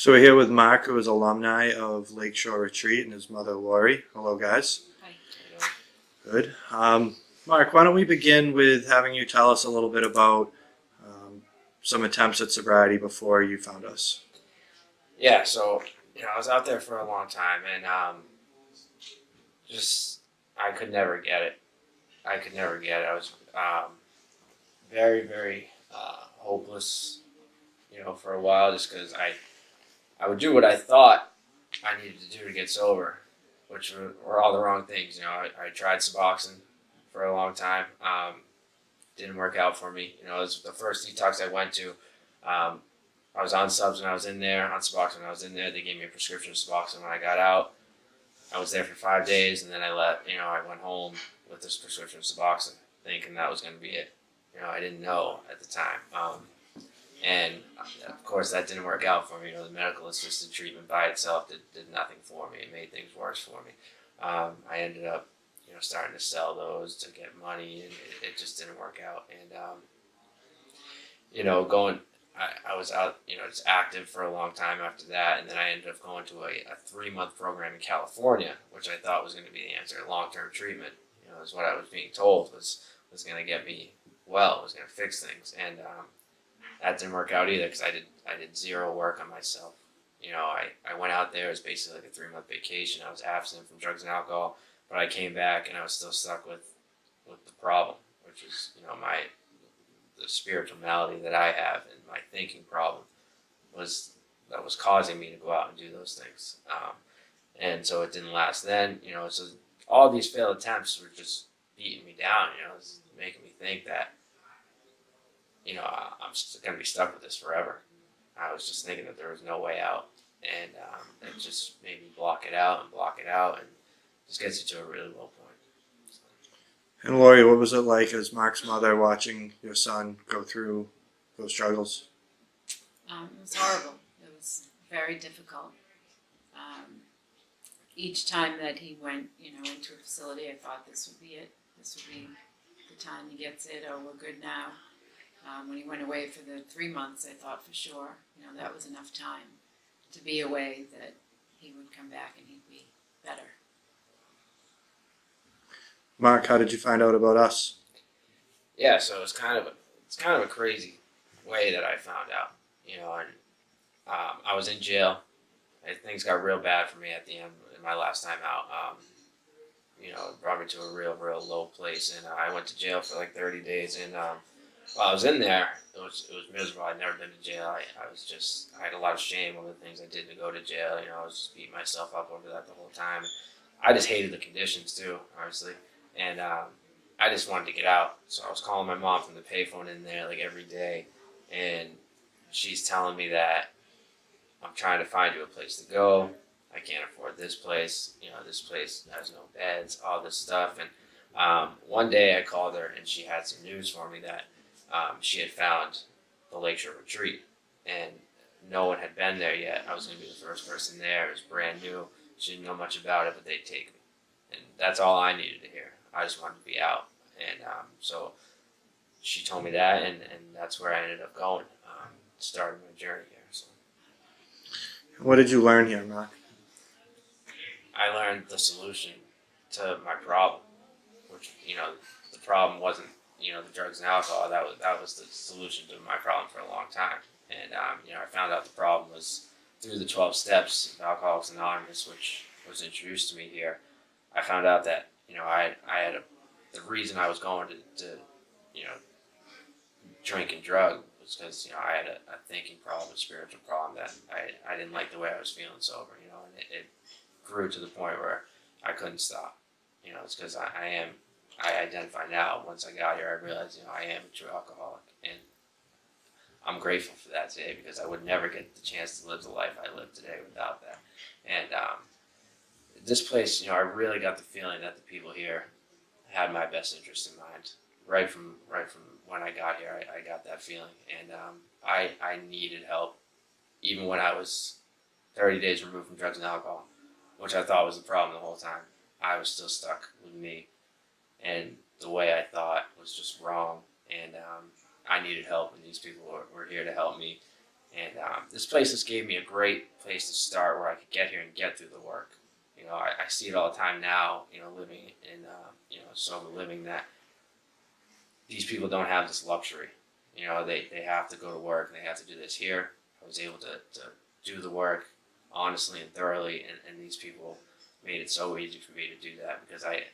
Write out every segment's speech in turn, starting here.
So we're here with Mark, who is alumni of Lakeshore Retreat, and his mother Lori. Hello, guys. Hi. Good. Mark, why don't we begin with having you tell us a little bit about some attempts at sobriety before you found us. Yeah, so I was out there for a long time, and just I could never get it. I could never get it. I was very, very hopeless, for a while, just because I would do what I thought I needed to do to get sober, which were all the wrong things. I tried Suboxone for a long time. Didn't work out for me. It was the first detox I went to. I was on subs when I was in there, on Suboxone when I was in there. They gave me a prescription of Suboxone when I got out. I was there for 5 days, and then I left. I went home with this prescription of Suboxone, thinking that was going to be it. I didn't know at the time. And of course, that didn't work out for me. The medical assisted treatment by itself did nothing for me. It made things worse for me. I ended up, starting to sell those to get money, and it just didn't work out. And I was out, just active for a long time after that, and then I ended up going to a 3-month program in California, which I thought was going to be the answer. Long-term treatment, is what I was being told was going to get me well, was going to fix things, and that didn't work out either because I did zero work on myself. I went out there as basically like a 3-month vacation. I was abstinent from drugs and alcohol, but I came back and I was still stuck with the problem, which is the spiritual malady that I have, and my thinking problem was causing me to go out and do those things. And so it didn't last then. So all these failed attempts were just beating me down. It was making me think that I'm going to be stuck with this forever. I was just thinking that there was no way out, and it just made me block it out, and just gets you to a really low point. And Lori, what was it like as Mark's mother watching your son go through those struggles? It was horrible. It was very difficult. Each time that he went, into a facility, I thought this would be it. This would be the time he gets it. Oh, we're good now. When he went away for the 3 months, I thought for sure, that was enough time to be away that he would come back and he'd be better. Mark, how did you find out about us? Yeah, so it's kind of a crazy way that I found out, and I was in jail, and things got real bad for me at the end in my last time out. It brought me to a real low place, and I went to jail for like 30 days, and while I was in there, it was miserable. I'd never been to jail. I had a lot of shame over the things I did to go to jail. I was just beating myself up over that the whole time. I just hated the conditions too, honestly. And I just wanted to get out. So I was calling my mom from the payphone in there like every day. And she's telling me that I'm trying to find you a place to go. I can't afford this place. This place has no beds, all this stuff. And one day I called her and she had some news for me that she had found the Lakeshore Retreat, and no one had been there yet. I was going to be the first person there. It was brand new. She didn't know much about it, but they'd take me. And that's all I needed to hear. I just wanted to be out. And so she told me that, and that's where I ended up going, starting my journey here. So What did you learn here, Mark? I learned the solution to my problem, which, the problem wasn't, the drugs and alcohol. That was the solution to my problem for a long time. And, I found out the problem was through the 12 steps of Alcoholics Anonymous, which was introduced to me here. I found out that, I had the reason I was going to drink and drug was because, I had a thinking problem, a spiritual problem that I didn't like the way I was feeling sober, and it grew to the point where I couldn't stop. It's because I identify now, once I got here, I realized, I am a true alcoholic, and I'm grateful for that today because I would never get the chance to live the life I live today without that. And this place, I really got the feeling that the people here had my best interest in mind. Right from when I got here, I got that feeling, and I needed help, even when I was 30 days removed from drugs and alcohol, which I thought was the problem the whole time. I was still stuck with me, and the way I thought was just wrong, and I needed help, and these people were here to help me And this place just gave me a great place to start where I could get here and get through the work. You know, I see it all the time now, you know, living in, sober living, that these people don't have this luxury. You know, they have to go to work and they have to do this here. I was able to do the work honestly and thoroughly, and these people made it so easy for me to do that because I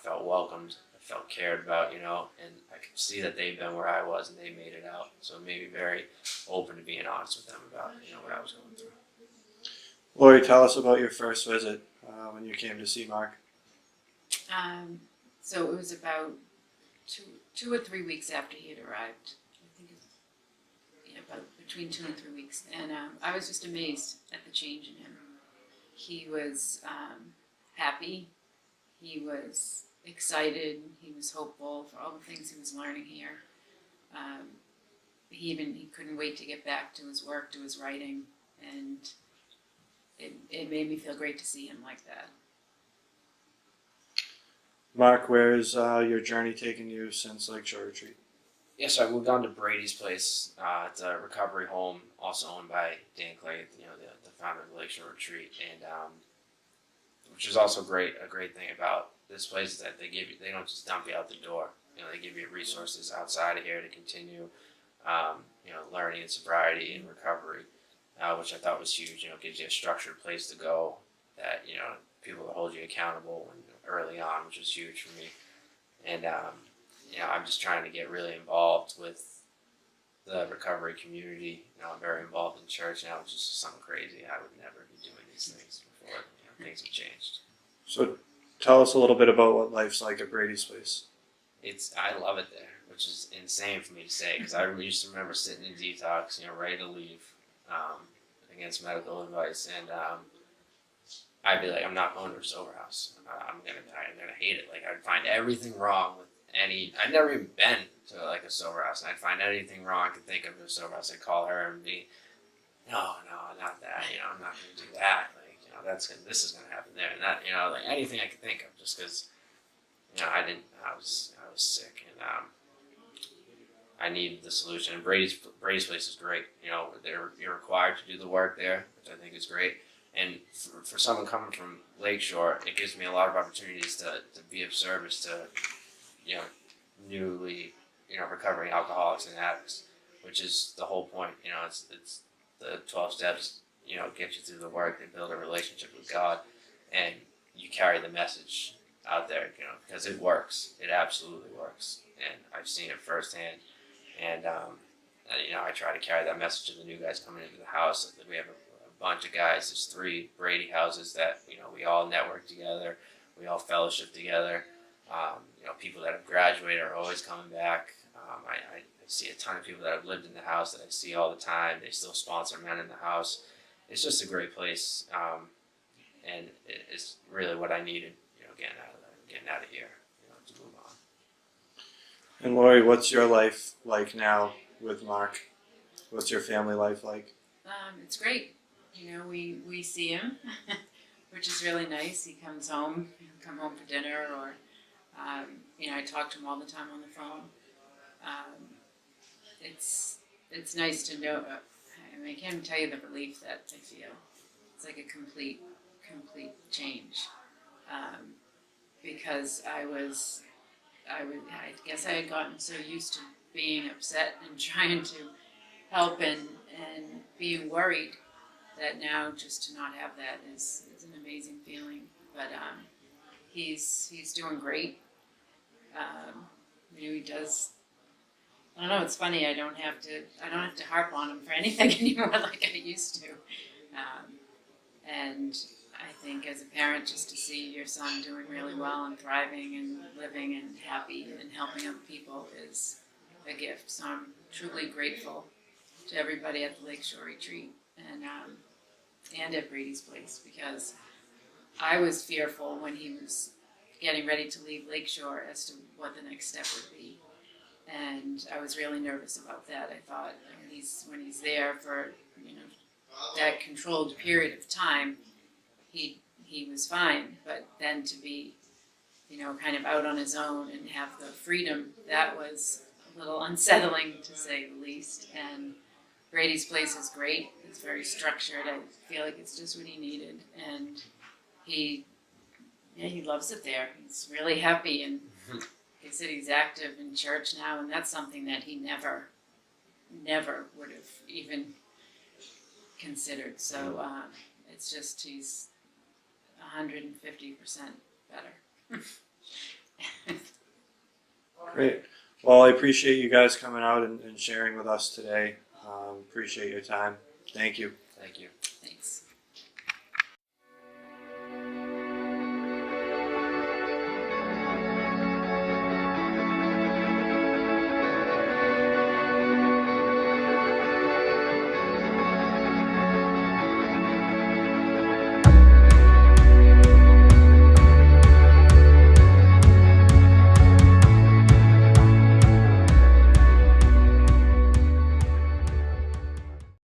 felt welcomed, I felt cared about, you know, and I could see that they've been where I was and they made it out. So it made me very open to being honest with them about, you know, what I was going through. Lori, tell us about your first visit when you came to see Mark. So it was about 2 or 3 weeks after he had arrived. I think it was, yeah, about between 2 and 3 weeks. And I was just amazed at the change in him. He was happy. He was excited. He was hopeful for all the things he was learning here. He couldn't wait to get back to his work, to his writing, and it made me feel great to see him like that. Mark, where is your journey taken you since Lakeshore Retreat? Yeah, so I moved on to Brady's place. It's a recovery home, also owned by Dan Clay, you know, the founder of the Lakeshore Retreat, and which is also a great thing about this place is that they don't just dump you out the door. You know, they give you resources outside of here to continue, learning and sobriety and recovery, which I thought was huge. You know, it gives you a structured place to go that, you know, people will hold you accountable and early on, which was huge for me. And I'm just trying to get really involved with the recovery community. You know, I'm very involved in church now, which is something crazy. I would never be doing these things before. You know, things have changed. So tell us a little bit about what life's like at Brady's place. I love it there, which is insane for me to say because I used to remember sitting in detox, you know, ready to leave against medical advice, and I'd be like, I'm not going to a sober house. I'm gonna hate it. Like I'd find everything wrong with I'd never even been to like a sober house, and I'd find anything wrong I could think of in a sober house. I'd call her and be, no, not that. You know, I'm not gonna do that. Like, you know, this is gonna happen there, and that, you know, like anything I could think of, just because, you know, I was sick, and I needed the solution. And Brady's place is great. You know, you're required to do the work there, which I think is great. And for someone coming from Lakeshore, it gives me a lot of opportunities to be of service to, you know, newly, you know, recovering alcoholics and addicts, which is the whole point. You know, it's the 12 steps, you know, get you through the work and build a relationship with God, and you carry the message out there, you know, because it works. It absolutely works, and I've seen it firsthand. And you know, I try to carry that message to the new guys coming into the house. We have a bunch of guys. There's 3 Brady houses that, you know, we all network together. We all fellowship together. You know, people that have graduated are always coming back. I see a ton of people that have lived in the house that I see all the time. They still sponsor men in the house. It's just a great place, and it's really what I needed. You know, getting out of here, you know, to move on. And Lori, what's your life like now with Mark? What's your family life like? It's great. You know, we see him, which is really nice. He comes home, he'll come home for dinner, or you know, I talk to him all the time on the phone. It's nice to know. I mean, I can't even tell you the relief that I feel. It's like a complete change, because I guess I had gotten so used to being upset and trying to help and being worried that now just to not have that is an amazing feeling. But he's doing great. You know, he does. I don't know. It's funny. I don't have to harp on him for anything anymore like I used to. And I think as a parent, just to see your son doing really well and thriving and living and happy and helping other people is a gift. So I'm truly grateful to everybody at the Lakeshore Retreat and at Brady's place, because I was fearful when he was getting ready to leave Lakeshore as to what the next step would be. And I was really nervous about that. I thought when he's there for, you know, that controlled period of time, he was fine. But then to be, you know, kind of out on his own and have the freedom, that was a little unsettling to say the least. And Brady's place is great. It's very structured. I feel like it's just what he needed, and he loves it there. He's really happy, and he said he's active in church now, and that's something that he never would have even considered. So it's just he's 150% better. Great. Well, I appreciate you guys coming out and sharing with us today. Appreciate your time. Thank you. Thank you. Thanks.